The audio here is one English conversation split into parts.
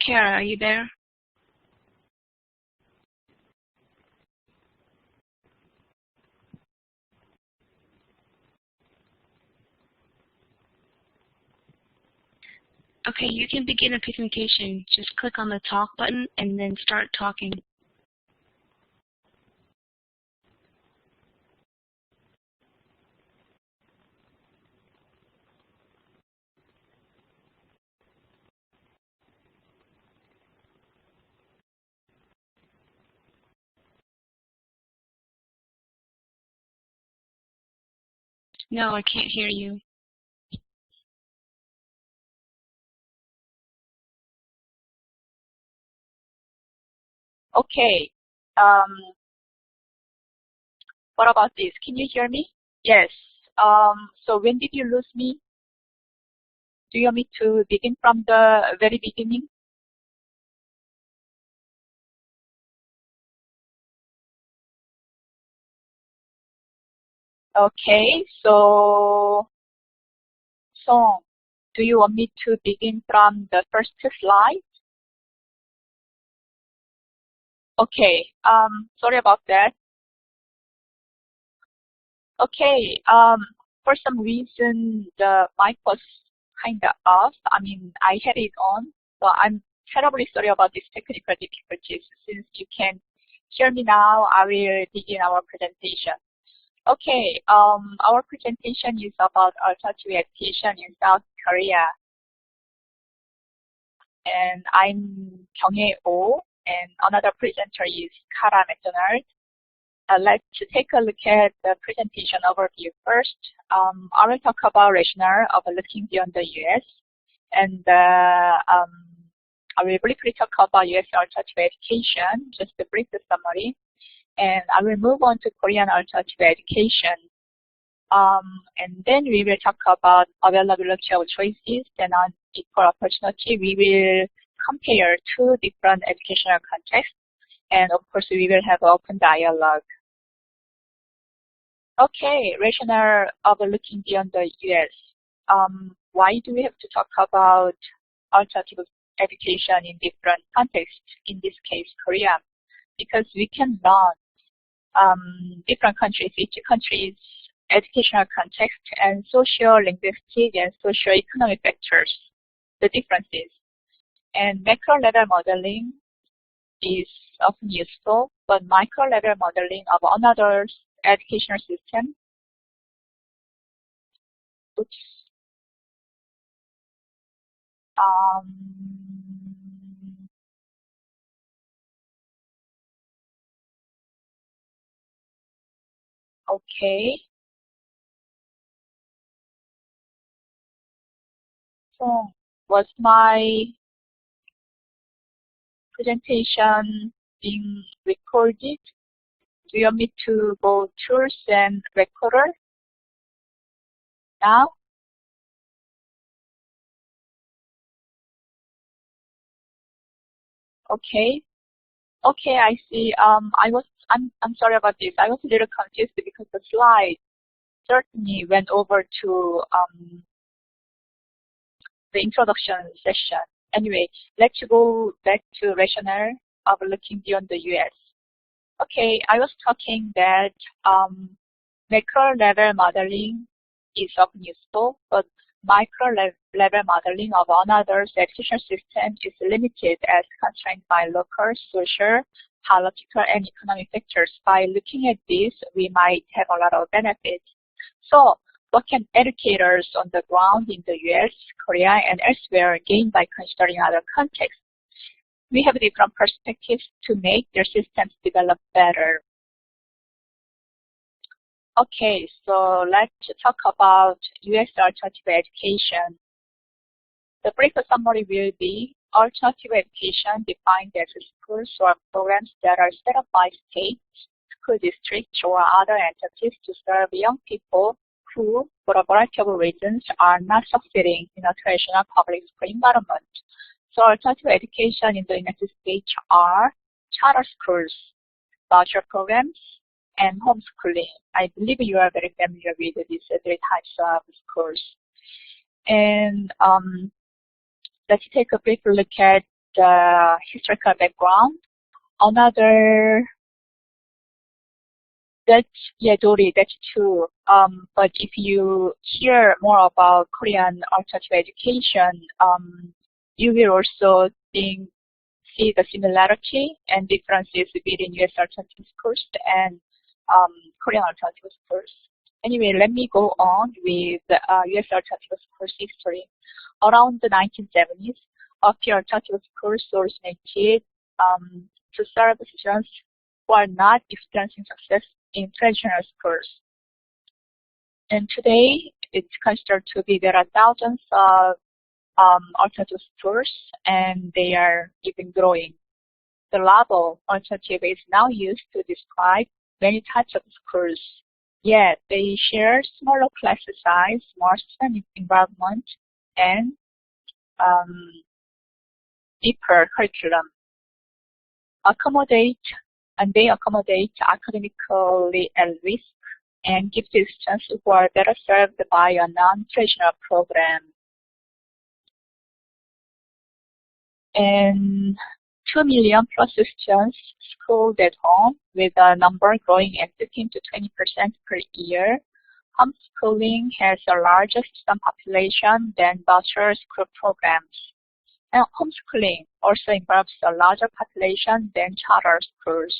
Kara, are you there? Okay, you can begin a presentation. Just click on the talk button and then start talking. No, I can't hear you. Okay. What about this? Can you hear me? Yes. So when did you lose me? Do you want me to begin from the very beginning? Okay. So do you want me to begin from the first slide? Okay. Sorry about that. Okay. For some reason the mic was kind of off. I mean, I had it on, so I'm terribly sorry about these technical difficulties. Since you can hear me now, I will begin our presentation. Okay, our presentation is about alternative education in South Korea. And I'm Kyung-Hae Oh, and another presenter is Kara McDonald. Let's take a look at the presentation overview first. I will talk about rationale of looking beyond the U.S. and I will briefly talk about U.S. alternative education, just a brief summary. And I will move on to Korean alternative education. And then we will talk about availability of choices and on equal opportunity. We will compare two different educational contexts. And of course, we will have open dialogue. Okay, rationale of looking beyond the U.S. Why do we have to talk about alternative education in different contexts, in this case, Korea? Because we can learn different countries, each country's educational context and socio-linguistic and socio-economic factors, the differences. And macro-level modeling is often useful, but micro-level modeling of another educational system. Oops. Okay. So was my presentation being recorded? Do you want me to go tools and recorder now? Okay. Okay, I see. I'm sorry about this. I was a little confused because the slide certainly went over to the introduction session. Anyway, let's go back to rationale of looking beyond the U.S. Okay, I was talking that macro-level modeling is often useful, but micro-level modeling of another education system is limited as constrained by local, social, political, and economic factors. By looking at this, we might have a lot of benefits. So, what can educators on the ground in the US, Korea, and elsewhere gain by considering other contexts? We have different perspectives to make their systems develop better. Okay, so let's talk about US alternative education. The brief summary will be alternative education defined as schools or programs that are set up by states, school districts, or other entities to serve young people who, for a variety of reasons, are not succeeding in a traditional public school environment. So alternative education in the United States are charter schools, voucher programs, and homeschooling. I believe you are very familiar with these three types of schools. And let's take a brief look at the historical background. Another, that's true. But if you hear more about Korean alternative education, you will also see the similarity and differences between U.S. alternative schools and Korean alternative schools. Anyway, let me go on with U.S. alternative schools history. Around the 1970s, a few alternative schools originated to serve students who are not experiencing success in traditional schools. And today, it's considered to be there are thousands of alternative schools, and they are even growing. The label alternative is now used to describe many types of schools. Yet they share smaller class size, more student environment, and deeper curriculum. They accommodate academically at risk and give to students who are better served by a non-traditional program. And 2 million plus students schooled at home, with a number growing at 15 to 20% per year. Homeschooling has a larger student population than bachelor school programs. And homeschooling also involves a larger population than charter schools.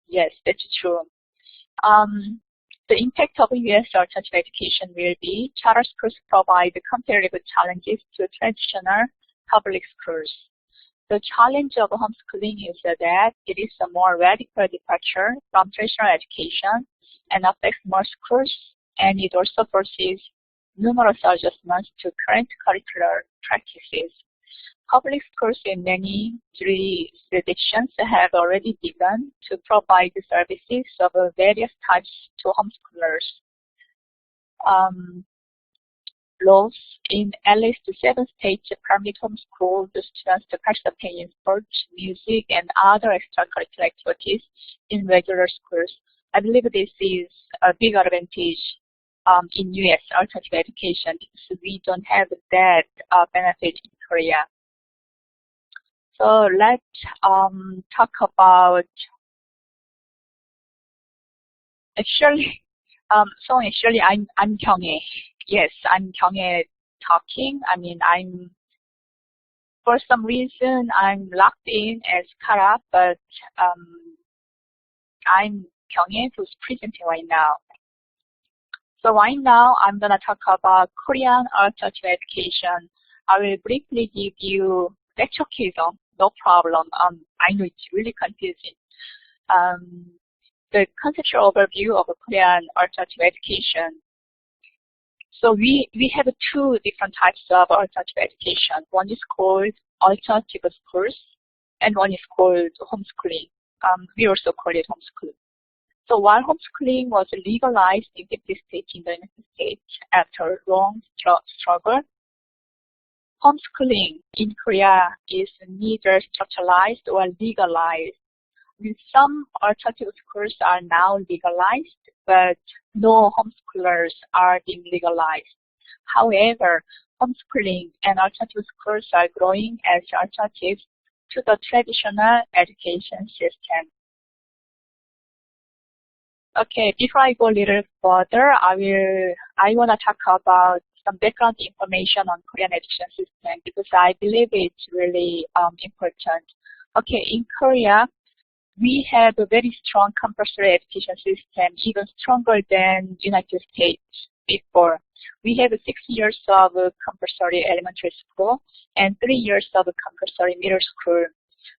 Yes, that's true. The impact of U.S. alternative education will be charter schools provide comparative challenges to traditional public schools. The challenge of homeschooling is that it is a more radical departure from traditional education and affects more schools, and it also forces numerous adjustments to current curricular practices. Public schools in many jurisdictions have already begun to provide services of various types to homeschoolers. Laws in at least 7 states permit homeschooled students to participate in sports, music, and other extracurricular activities in regular schools. I believe this is a big advantage in U.S. alternative education because we don't have that benefit in Korea. So let's talk about actually I'm Kyunghae. Yes, I'm Kyunghae talking. I mean, for some reason I'm logged in as Kara, but I'm Kyunghae who's presenting right now. So right now I'm gonna talk about Korean alternative education. I will briefly give you lecture case, no problem. I know it's really confusing. The conceptual overview of Korean alternative education. So we have 2 different types of alternative education. One is called alternative schools, and one is called homeschooling. We also call it homeschooling. So while homeschooling was legalized in 50 states in the United States after a long struggle, homeschooling in Korea is neither structuralized or legalized. Some alternative schools are now legalized, but no homeschoolers are being legalized. However, homeschooling and alternative schools are growing as alternatives to the traditional education system. Okay, before I go a little further, I want to talk about some background information on Korean education system because I believe it's really important. Okay, in Korea, we have a very strong compulsory education system, even stronger than United States before. We have 6 years of compulsory elementary school and 3 years of compulsory middle school.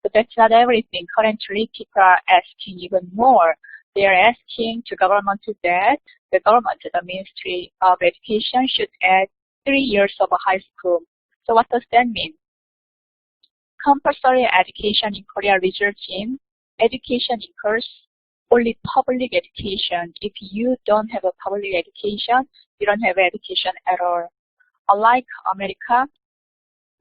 But that's not everything. Currently, people are asking even more. They are asking to government that the government, the Ministry of Education, should add 3 years of high school. So what does that mean? Compulsory education in Korea results in education equals only public education. If you don't have a public education, you don't have education at all. Unlike America,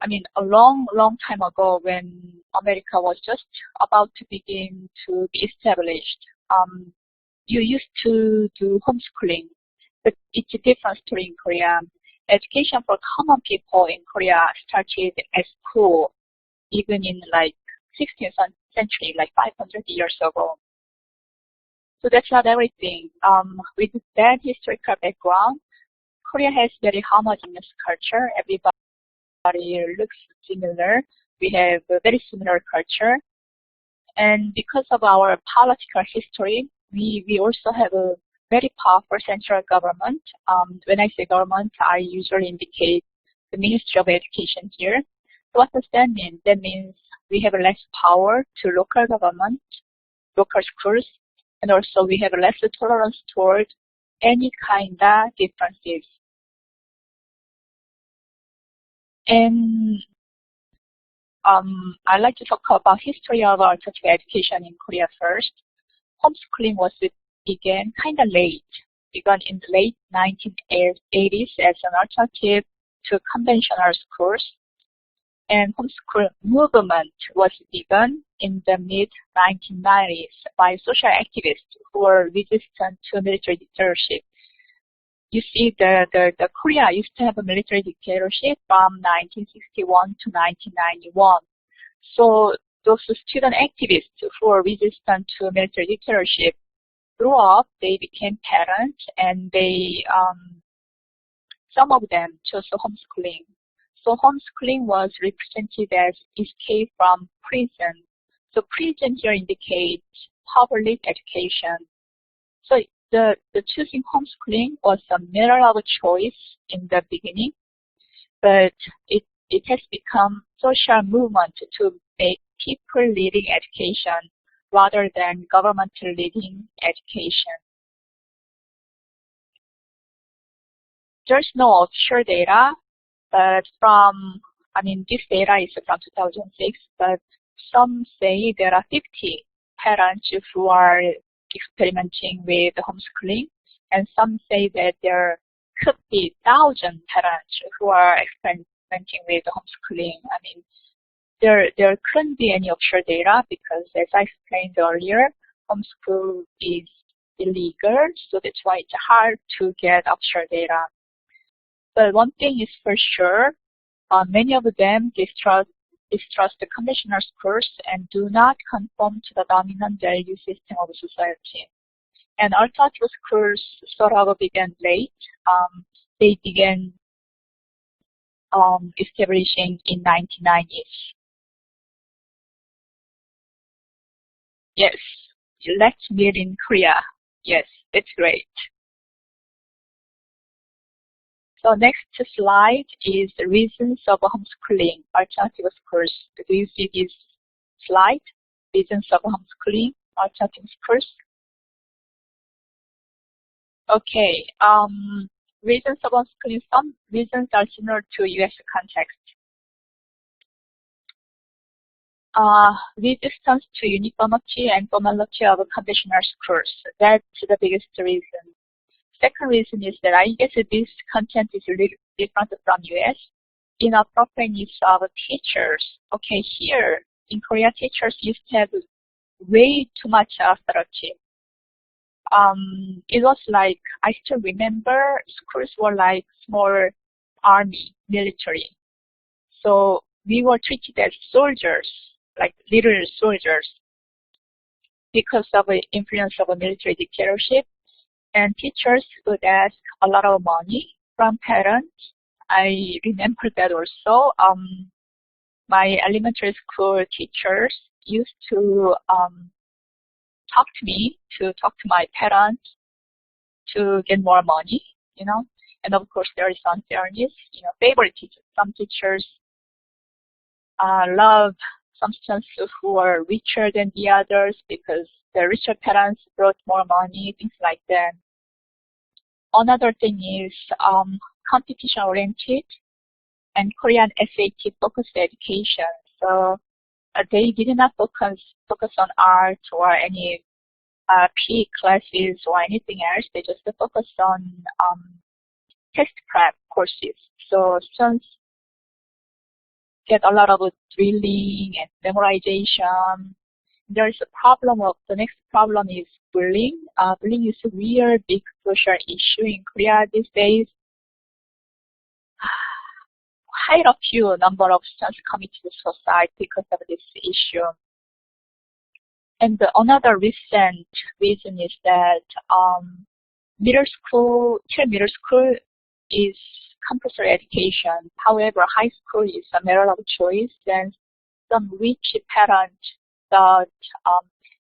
I mean, a long time ago when America was just about to begin to be established, you used to do homeschooling, but it's a different story in Korea. education for common people in Korea started at school, even in like 16th century, like 500 years ago. So that's not everything. With that historical background, Korea has very homogeneous culture. Everybody looks similar. We have a very similar culture. And because of our political history, we also have a very powerful central government. When I say government, I usually indicate the Ministry of Education here. So what does that mean? That means we have less power to local government, local schools, and also we have less tolerance toward any kind of differences. And I'd like to talk about history of our tertiary education in Korea first. Homeschooling began kind of late, began in the late 1980s as an alternative to conventional schools. And homeschool movement was begun in the mid-1990s by social activists who were resistant to military dictatorship. You see, the Korea used to have a military dictatorship from 1961 to 1991. So those student activists who were resistant to military dictatorship grew up, they became parents, and they some of them chose homeschooling. So homeschooling was represented as escape from prison. So prison here indicates public education. So the choosing homeschooling was a matter of choice in the beginning, but it has become social movement to make people leading education rather than government leading education. There's no official data, but this data is from 2006, but some say there are 50 parents who are experimenting with homeschooling, and some say that there could be 1,000 parents who are experimenting with homeschooling. There couldn't be any official data because, as I explained earlier, homeschool is illegal, so that's why it's hard to get official data. But one thing is for sure, many of them distrust the conventional schools and do not conform to the dominant value system of society. And alternative schools sort of began late. They began establishing in 1990s. Yes, let's meet in Korea. Yes, that's great. So next slide is the reasons of homeschooling, alternative schools. Do you see this slide? Reasons of homeschooling, alternative schools. Okay, reasons of homeschooling, some reasons are similar to US context. Resistance to uniformity and formality of conventional schools. That's the biggest reason. Second reason is that I guess this content is a little different from US. Inappropriateness of teachers. Okay, here in Korea, teachers used to have way too much authority. It was like, I still remember schools were like small army, military. So we were treated as soldiers, like little soldiers, because of the influence of a military dictatorship. And teachers would ask a lot of money from parents. I remember that also. My elementary school teachers used to talk to my parents to get more money, And of course, there is unfairness, favorite teachers. Some teachers love some students who are richer than the others because the richer parents brought more money, things like that. Another thing is competition-oriented and Korean SAT-focused education. So they did not focus on art or any PE classes or anything else. They just focused on test prep courses. So students get a lot of drilling and memorization. There is the next problem is bullying. Bullying is a real big social issue in Korea these days. quite a few number of students coming to the suicide because of this issue. And another recent reason is that middle school is compulsory education. However, high school is a matter of choice, and some rich parents thought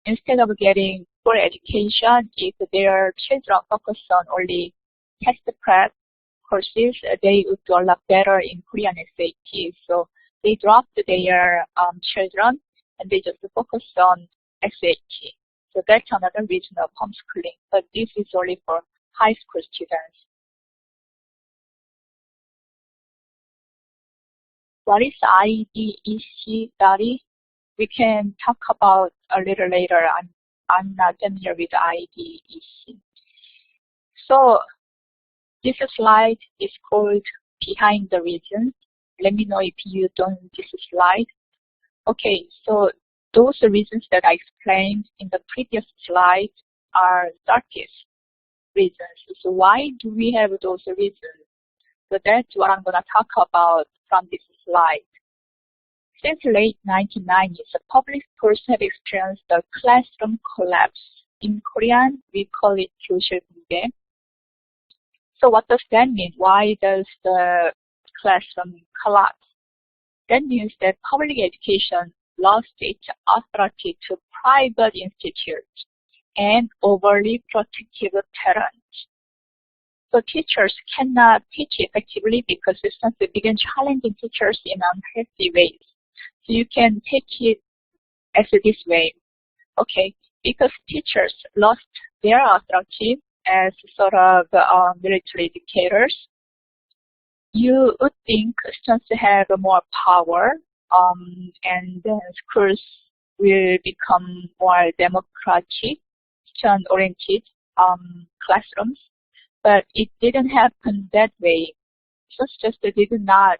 instead of getting full education, if their children focus on only test prep courses, they would do a lot better in Korean SAT. So they dropped their children and they just focus on SAT. So that's another reason of homeschooling, but this is only for high school students. What is IDEC study? We can talk about a little later. I'm not familiar with IDEC. So this slide is called Behind the Reasons. Let me know if you don't this slide. Okay, so those reasons that I explained in the previous slide are darkest reasons. So why do we have those reasons? So that's what I'm going to talk about from this slide. Since late 1990s, the public schools have experienced the classroom collapse. In Korean, we call it 교실 붕괴. So what does that mean? Why does the classroom collapse? That means that public education lost its authority to private institutes and overly protective parents. So teachers cannot teach effectively because students begin challenging teachers in unhealthy ways. So you can take it as this way. Okay, because teachers lost their authority as sort of military dictators, you would think students have more power, and then schools will become more democratic, student-oriented classrooms. But it didn't happen that way. Students just did not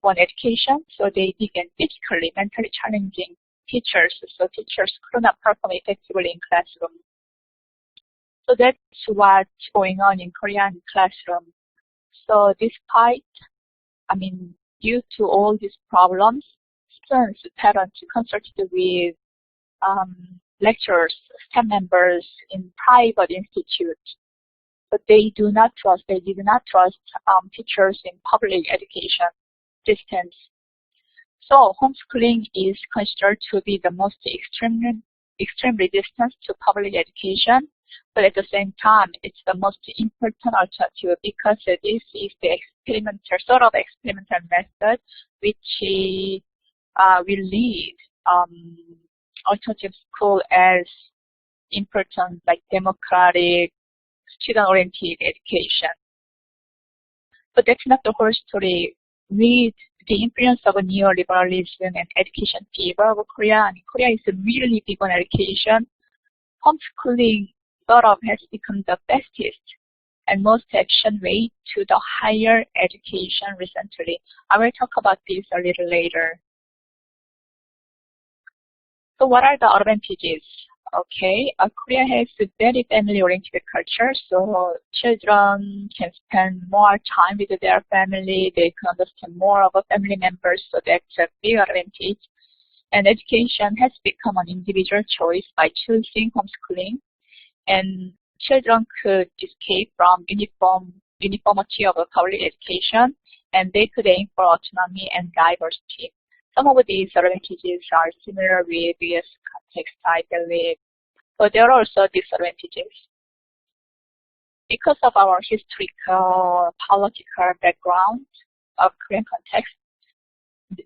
want education, so they began physically, mentally challenging teachers, so teachers could not perform effectively in classroom. So that's what's going on in Korean classroom. So despite, due to all these problems, students, parents consulted with lecturers, staff members in private institutes, but they did not trust teachers in public education systems. So homeschooling is considered to be the most extreme resistance to public education, but at the same time, it's the most important alternative because this is the experimental method which will lead alternative school as important, like democratic, student-oriented education. But that's not the whole story. With the influence of neoliberalism and education fever of Korea, and Korea is really big on education, homeschooling sort of has become the fastest and most efficient way to the higher education recently. I will talk about this a little later. So what are the advantages? Okay, Korea has a very family-oriented culture, so children can spend more time with their family, they can understand more about family members, so that's a big advantage. And education has become an individual choice by choosing homeschooling, and children could escape from uniformity of public education, and they could aim for autonomy and diversity. Some of these advantages are similar with US context, I believe, but there are also disadvantages. Because of our historical, political background of Korean context,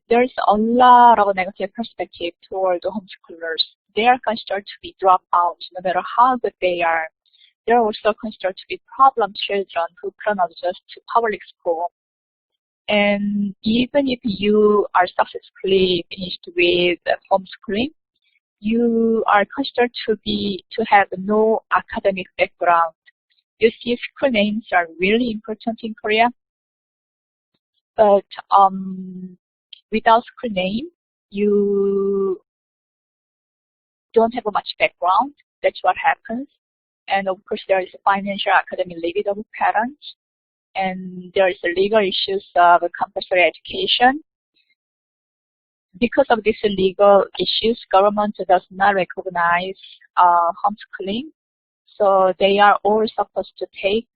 there is a lot of negative perspective toward the homeschoolers. They are considered to be dropouts no matter how good they are. They are also considered to be problem children who cannot adjust to public school. And even if you are successfully finished with homeschooling, you are considered to have no academic background. You see, school names are really important in Korea, but without school name, you don't have much background. That's what happens. And of course, there is a financial academic limit of parents. and there is legal issues of compulsory education. Because of these legal issues, government does not recognize homeschooling. So they are all supposed to take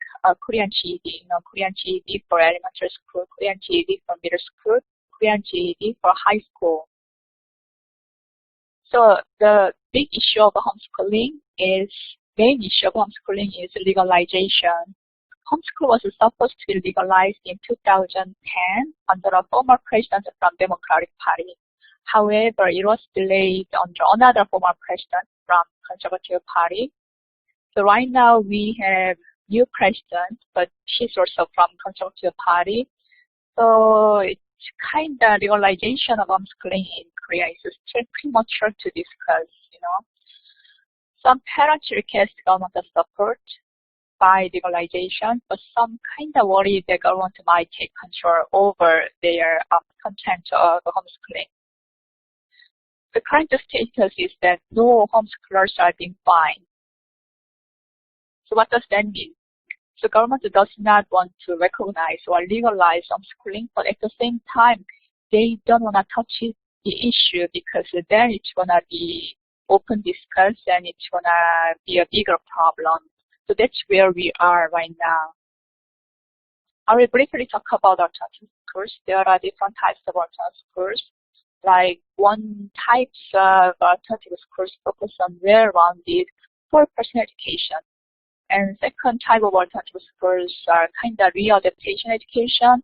Korean GED, Korean GED for elementary school, Korean GED for middle school, Korean GED for high school. So the big issue of homeschooling is, main issue of homeschooling is legalization. Homeschool was supposed to be legalized in 2010 under a former president from Democratic Party. However, it was delayed under another former president from Conservative Party. So right now we have new president, but she's also from Conservative Party. So it's kind of legalization of homeschooling in Korea is still premature to discuss, Some parents request government support by legalization, but some kind of worry the government might take control over their content of homeschooling. The current status is that no homeschoolers are being fined. So what does that mean? So government does not want to recognize or legalize homeschooling, but at the same time, they don't want to touch the issue because then it's going to be open discuss and it's going to be a bigger problem. So that's where we are right now. I will briefly talk about alternative schools. There are different types of alternative schools. Like one type of alternative schools focus on well-rounded full-person education. And second type of alternative schools are kind of readaptation education.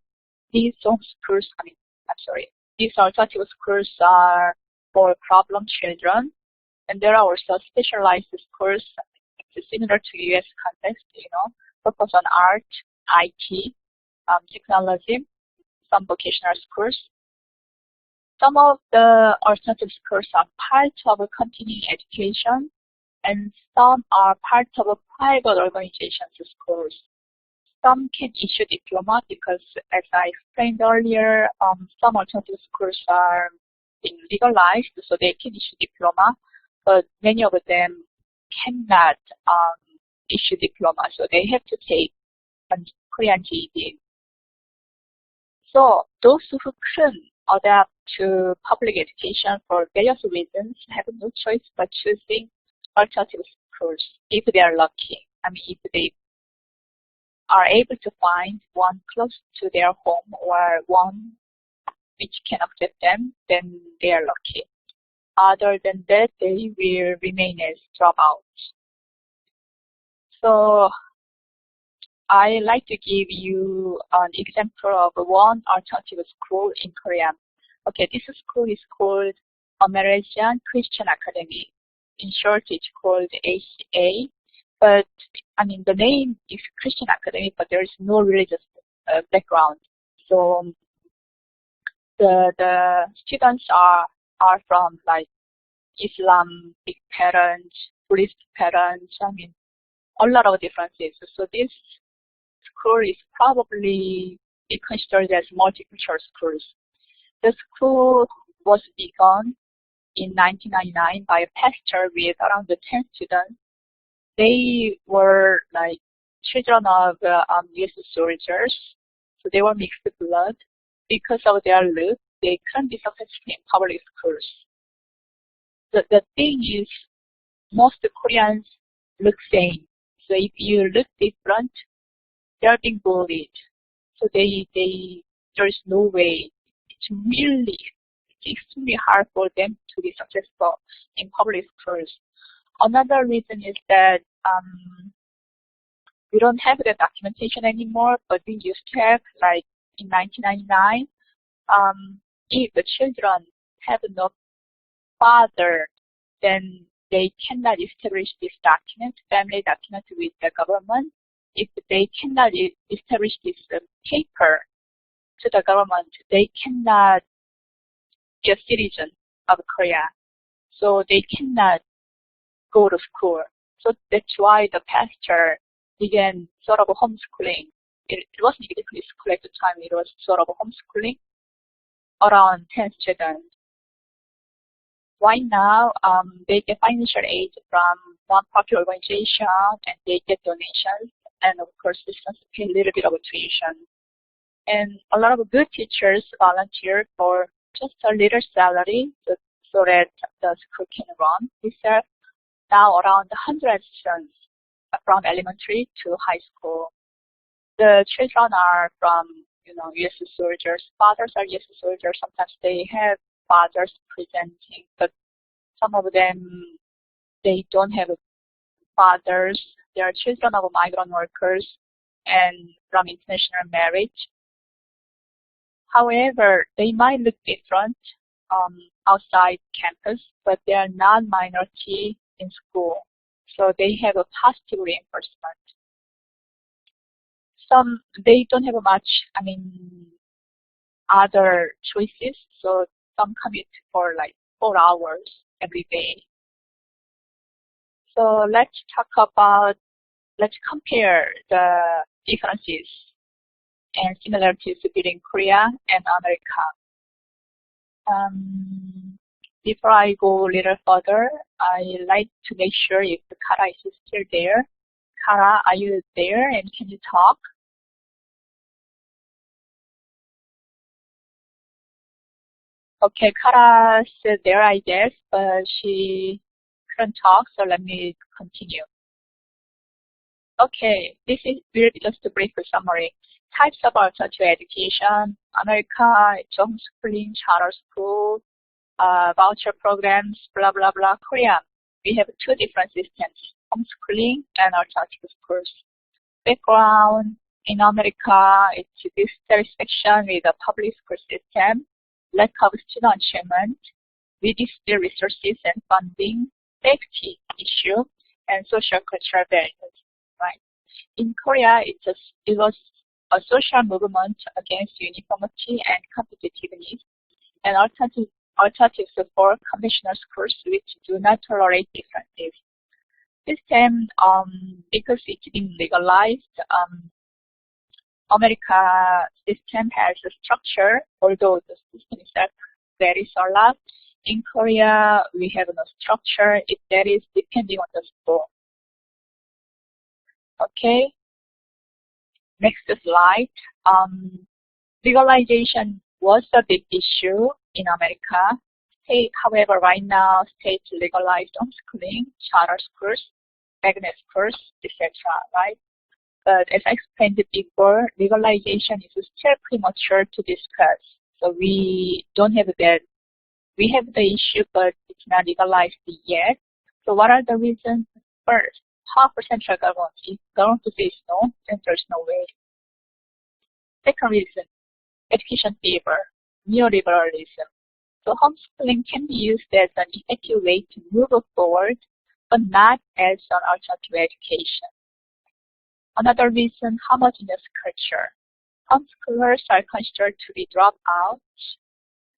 These alternative schools are for problem children. And there are also specialized schools similar to U.S. context, focus on art, IT, technology, some vocational schools. Some of the alternative schools are part of a continuing education, and some are part of a private organizations schools. Some can issue diploma because, as I explained earlier, some alternative schools are being legalized, so they can issue diploma, but many of them cannot issue diploma, so they have to take Korean GED. So those who couldn't adapt to public education for various reasons have no choice but choosing alternative schools if they are lucky. If they are able to find one close to their home or one which can accept them, then they are lucky. Other than that, they will remain as dropouts. So I like to give you an example of one alternative school in Korea. Okay, this school is called American Christian Academy. In short, it's called ACA. But the name is Christian Academy, but there is no religious background. So the students are from like Islamic parents, Buddhist parents. A lot of differences. So this school is probably be considered as multicultural schools. The school was begun in 1999 by a pastor with around 10 students. They were like children of U.S. soldiers, so they were mixed blood. Because of their look, they couldn't be successful in public schools. The thing is, most Koreans look same. So if you look different, they're being bullied. So there is no way. It's extremely hard for them to be successful in public schools. Another reason is that we don't have the documentation anymore, but we used to have, like in 1999, if the children have no father, then they cannot establish this document, family document with the government. If they cannot establish this paper to the government, they cannot be a citizen of Korea. So they cannot go to school. So that's why the pastor began sort of homeschooling. It wasn't exactly school at the time, it was sort of homeschooling around 10 students. Right now, they get financial aid from one popular organization and they get donations. and of course, students pay a little bit of tuition. And a lot of good teachers volunteer for just a little salary so that the school can run. We have now around 100 students from elementary to high school. The children are from, U.S. soldiers. Fathers are U.S. soldiers. Sometimes they have fathers presenting, but some of them, they don't have fathers. They are children of migrant workers and from international marriage. However, they might look different outside campus, but they are not minority in school. So they have a positive reinforcement. Some, they don't have much, other choices. So some commute for like 4 hours every day. So let's compare the differences and similarities between Korea and America. Before I go a little further, I like to make sure if Kara is still there. Kara, are you there and can you talk? Okay, Kara said there, I guess, but she couldn't talk, so let me continue. Okay, this will be just a brief summary. Types of alternative education: America, it's homeschooling, charter school, voucher programs, blah, blah, blah. Korea, we have 2 different systems, homeschooling and alternative schools. Background: in America, it's dissatisfaction with the public school system, lack of student achievement, reduced resources and funding, safety issue, and social cultural barriers. Right. In Korea, it was a social movement against uniformity and competitiveness, and alternatives for conventional schools which do not tolerate differences. System, because it's been legalized, America system has a structure, although the system itself varies a lot. In Korea, we have no structure. It varies depending on the school. Okay. Next slide. Legalization was a big issue in America. However, right now, states legalized homeschooling, charter schools, magnet schools, etc. Right? But as I explained before, legalization is still premature to discuss. So we don't have that. We have the issue, but it's not legalized yet. So what are the reasons? First, half central government. If government says no, then there's no way. Second reason, education favor, neoliberalism. So homeschooling can be used as an effective way to move forward, but not as an alternative education. Another reason, homogeneous culture. Homeschoolers are considered to be dropouts,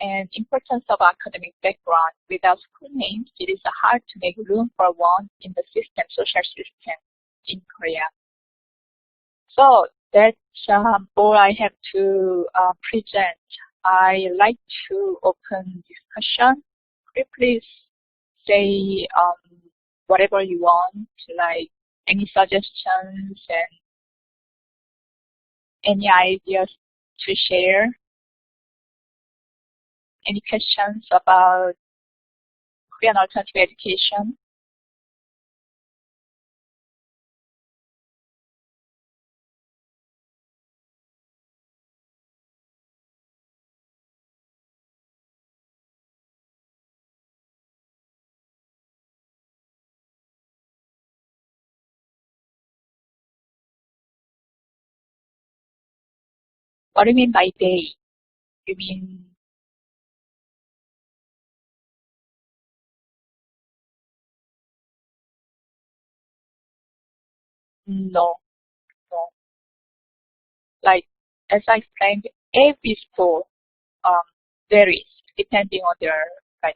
and importance of academic background. Without school names, it is hard to make room for one in the social system in Korea. So that's all I have to present. I like to open discussion. Could you please say whatever you want, like any suggestions and any ideas to share? Any questions about Korean alternative education? What do you mean by they? You mean no, no. Like as I explained, every school varies depending on their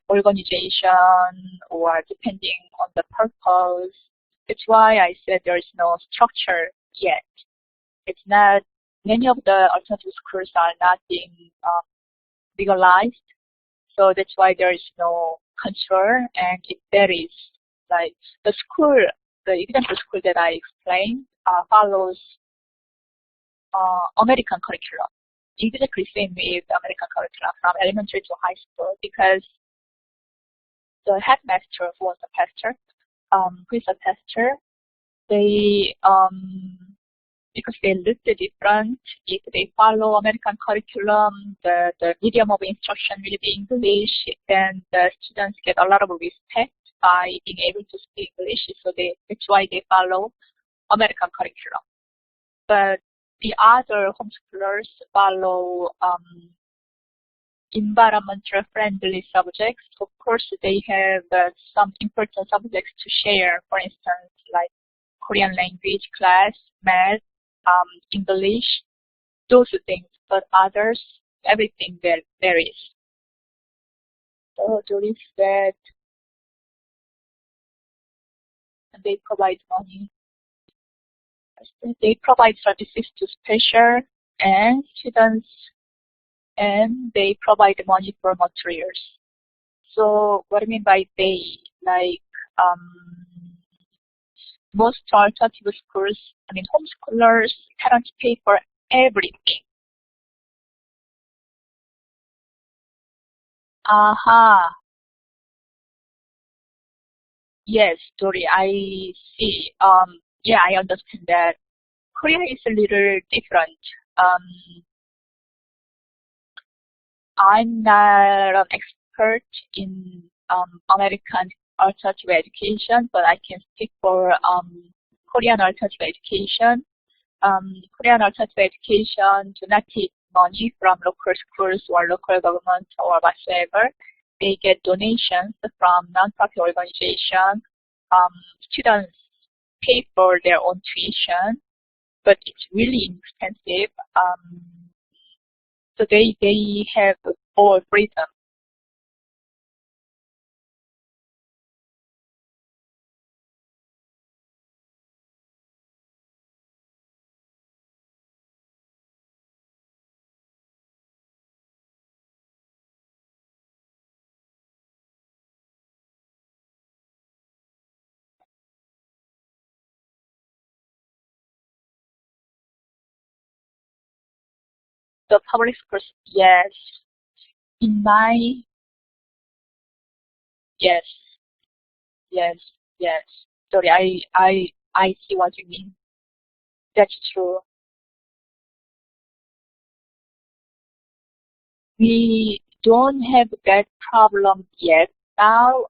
organization or depending on the purpose. That's why I said there is no structure yet. It's not. Many of the alternative schools are not being legalized, so that's why there is no control, and it varies. Like the school the example school that I explained follows American curriculum. Exactly same with American curriculum from elementary to high school, because the headmaster, who was a pastor, who is a pastor, they because they look different. If they follow American curriculum, the medium of instruction will be English, then the students get a lot of respect by being able to speak English, so that's why they follow American curriculum. But the other homeschoolers follow environmental friendly subjects. Of course, they have some important subjects to share, for instance, like Korean language class, math, English, those things. But others, everything varies. So Doris said they provide money. They provide services to special and students, and they provide money for materials. So what I mean by they, like most alternative schools, homeschoolers, parents pay for everything. Aha. Yes, Dory, I see. Yeah, I understand that. Korea is a little different. I'm not an expert in American alternative education, but I can speak for Korean alternative education. Korean alternative education do not take money from local schools or local government or whatsoever. They get donations from nonprofit organizations. Students pay for their own tuition, but it's really inexpensive. So they have all freedom. The public schools, yes. In my, yes, yes, yes. Sorry, I see what you mean. That's true. We don't have that problem yet. Now,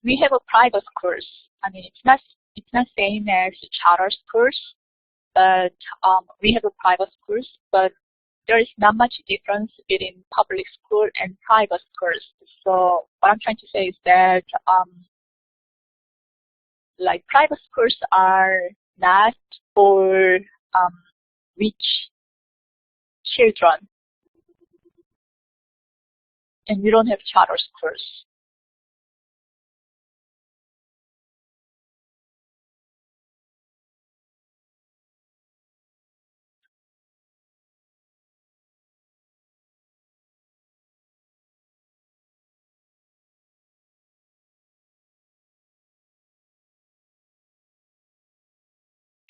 we have a private schools. It's not same as charter schools, but we have a private schools, but there is not much difference between public school and private schools. So what I'm trying to say is that like private schools are not for rich children, and we don't have charter schools.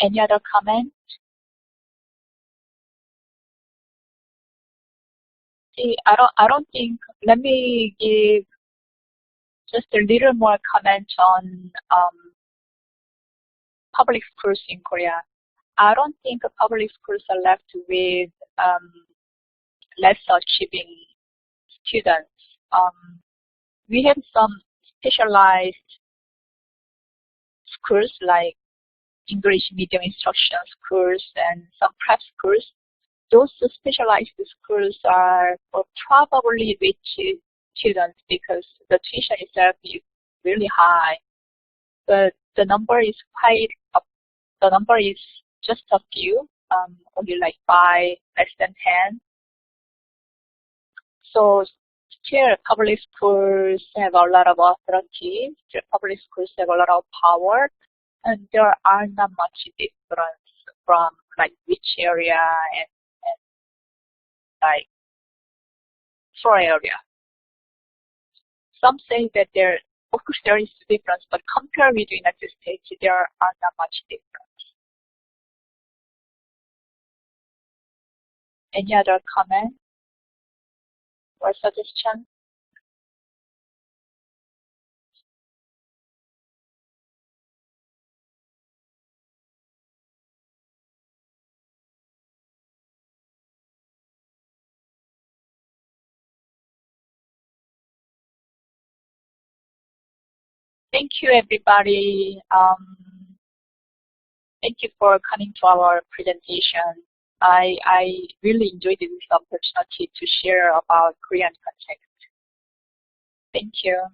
Any other comment? See, I don't think. Let me give just a little more comment on public schools in Korea. I don't think public schools are left with less achieving students. We have some specialized schools like English medium instruction schools and some prep schools. Those specialized schools are for probably rich students because the tuition itself is really high. But the number is the number is just a few, only like 5, less than 10. So still public schools have a lot of authority, still public schools have a lot of power, and there are not much difference from like rich area and like poor area. Some say that of course, there is a difference, but compared with the United States, there are not much difference. Any other comment or suggestion? Thank you, everybody. Thank you for coming to our presentation. I really enjoyed this opportunity to share about Korean context. Thank you.